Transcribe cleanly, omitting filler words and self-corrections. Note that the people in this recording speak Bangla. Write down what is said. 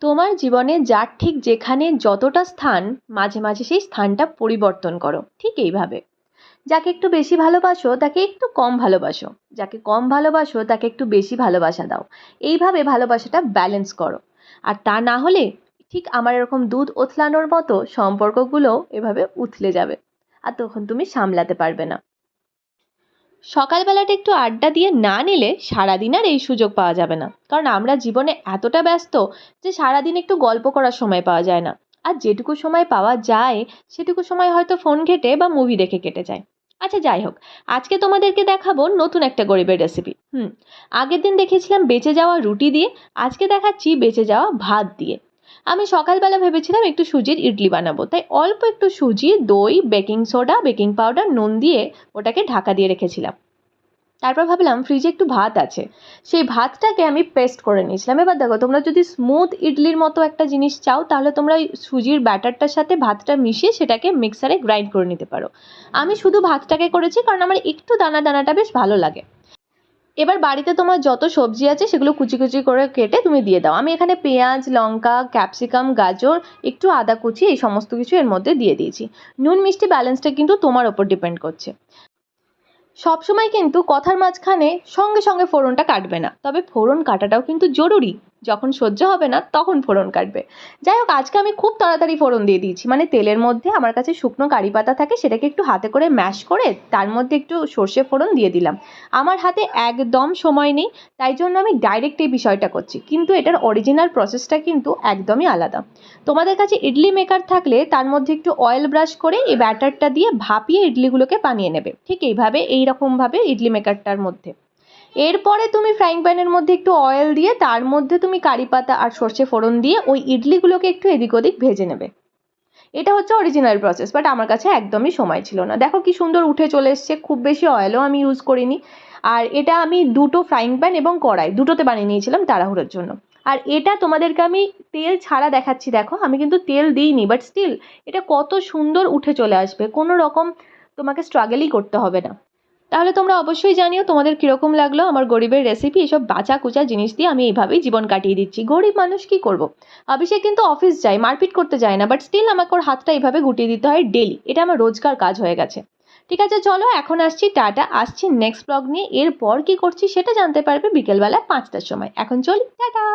তোমার জীবনে যার ঠিক যেখানে যতটা স্থান, মাঝে মাঝে সেই স্থানটা পরিবর্তন করো ঠিক এইভাবে। যাকে একটু বেশি ভালোবাসো তাকে একটু কম ভালোবাসো, যাকে কম ভালোবাসো তাকে একটু বেশি ভালোবাসা দাও। এইভাবে ভালোবাসাটা ব্যালেন্স করো। আর তা না হলে ঠিক আমার এরকম দুধ ওথলানোর মতো সম্পর্কগুলো এভাবে উথলে যাবে, আর তখন তুমি সামলাতে পারবে না। সকালবেলাটা একটু আড্ডা দিয়ে না নিলে সারাদিন আর এই সুযোগ পাওয়া যাবে না, কারণ আমরা জীবনে এতটা ব্যস্ত যে সারাদিন একটু গল্প করার সময় পাওয়া যায় না। আর যেটুকু সময় পাওয়া যায় সেটুকু সময় হয়তো ফোন ঘেঁটে বা মুভি দেখে কেটে যায়। আচ্ছা যাই হোক, আজকে তোমাদেরকে দেখাবো নতুন একটা গরিবের রেসিপি। আগের দিন দেখিয়েছিলাম বেঁচে যাওয়া রুটি দিয়ে, আজকে দেখাচ্ছি বেঁচে যাওয়া ভাত দিয়ে। আমি সকালবেলা ভেবেছিলাম একটু সুজির ইডলি বানাবো, তাই অল্প একটু সুজি, দই, বেকিং সোডা, বেকিং পাউডার, নুন দিয়ে ওটাকে ঢাকা দিয়ে রেখেছিলাম। তারপর ভাবলাম ফ্রিজে একটু ভাত আছে, সেই ভাতটাকে আমি পেস্ট করে নিয়েছিলাম। এবার দেখো, তোমরা যদি স্মুথ ইডলির মতো একটা জিনিস চাও তাহলে তোমরা ওই সুজির ব্যাটারটার সাথে ভাতটা মিশিয়ে সেটাকে মিক্সারে গ্রাইন্ড করে নিতে পারো। আমি শুধু ভাতটাকে করেছি কারণ আমার একটু দানা দানাটা বেশ ভালো লাগে। এবার বাড়িতে তোমার যত সবজি আছে সেগুলো কুচি কুচি করে কেটে তুমি দিয়ে দাও। আমি এখানে পেঁয়াজ, লঙ্কা, ক্যাপসিকাম, গাজর, একটু আদা কুচি, এই সমস্ত কিছু এর মধ্যে দিয়ে দিয়েছি। নুন মিষ্টি ব্যালেন্সটা কিন্তু তোমার ওপর ডিপেন্ড করছে। সবসময় কিন্তু কথার মাঝখানে সঙ্গে সঙ্গে ফোড়নটা কাটবে না, তবে ফোড়ন কাটাটাও কিন্তু জরুরি। যখন সহ্য হবে না তখন ফোড়ন কাটবে। যাই হোক, আজকে আমি খুব তাড়াতাড়ি ফোড়ন দিয়ে দিয়েছি, মানে তেলের মধ্যে আমার কাছে শুকনো কারি পাতা থাকে, সেটাকে একটু হাতে করে ম্যাশ করে তার মধ্যে একটু সর্ষে ফোড়ন দিয়ে দিলাম। আমার হাতে একদম সময় নেই, তাই জন্য আমি ডাইরেক্ট এই বিষয়টা করছি, কিন্তু এটার অরিজিনাল প্রসেসটা কিন্তু একদমই আলাদা। তোমাদের কাছে ইডলি মেকার থাকলে তার মধ্যে একটু অয়েল ব্রাশ করে এই ব্যাটারটা দিয়ে ভাপিয়ে ইডলিগুলোকে বানিয়ে নেবে, ঠিক এইভাবে এইরকমভাবে ইডলি মেকারটার মধ্যে। এরপরে তুমি ফ্রাইং প্যানের মধ্যে একটু অয়েল দিয়ে তার মধ্যে তুমি কারি পাতা আর সর্ষে ফোড়ন দিয়ে ওই ইডলিগুলোকে একটু এদিক ওদিক ভেজে নেবে। এটা হচ্ছে অরিজিনাল প্রসেস, বাট আমার কাছে একদমই সময় ছিল না। দেখো কি সুন্দর উঠে চলে এসছে, খুব বেশি অয়েলও আমি ইউজ করিনি। আর এটা আমি দুটো ফ্রাইং প্যান এবং কড়াই দুটোতে বানিয়ে নিয়েছিলাম তাড়াহুড়োর জন্য। আর এটা তোমাদেরকে আমি তেল ছাড়া দেখাচ্ছি, দেখো আমি কিন্তু তেল দিইনি, বাট স্টিল এটা কত সুন্দর উঠে চলে আসবে, কোনো রকম তোমাকে স্ট্রাগলই করতে হবে না। তাহলে তোমরা অবশ্যই জানিও তোমাদের কীরকম লাগলো আমার গরিবের রেসিপি। এসব বাঁচা কুচা জিনিস দিয়ে আমি এইভাবেই জীবন কাটিয়ে দিচ্ছি। গরিব মানুষ কি করব। অভিষেক কিন্তু অফিস যায়, মারপিট করতে যায় না, বাট স্টিল আমাকে ওর হাতটা এইভাবে গুটিয়ে দিতে হয় ডেলি। এটা আমার রোজকার কাজ হয়ে গেছে। ঠিক আছে, চলো এখন আসছি, টাটা। আসছি নেক্সট ব্লগ নিয়ে। এরপর কি করছি সেটা জানতে পারবে বিকেলবেলা 5টার সময়। এখন চলি, টাটা।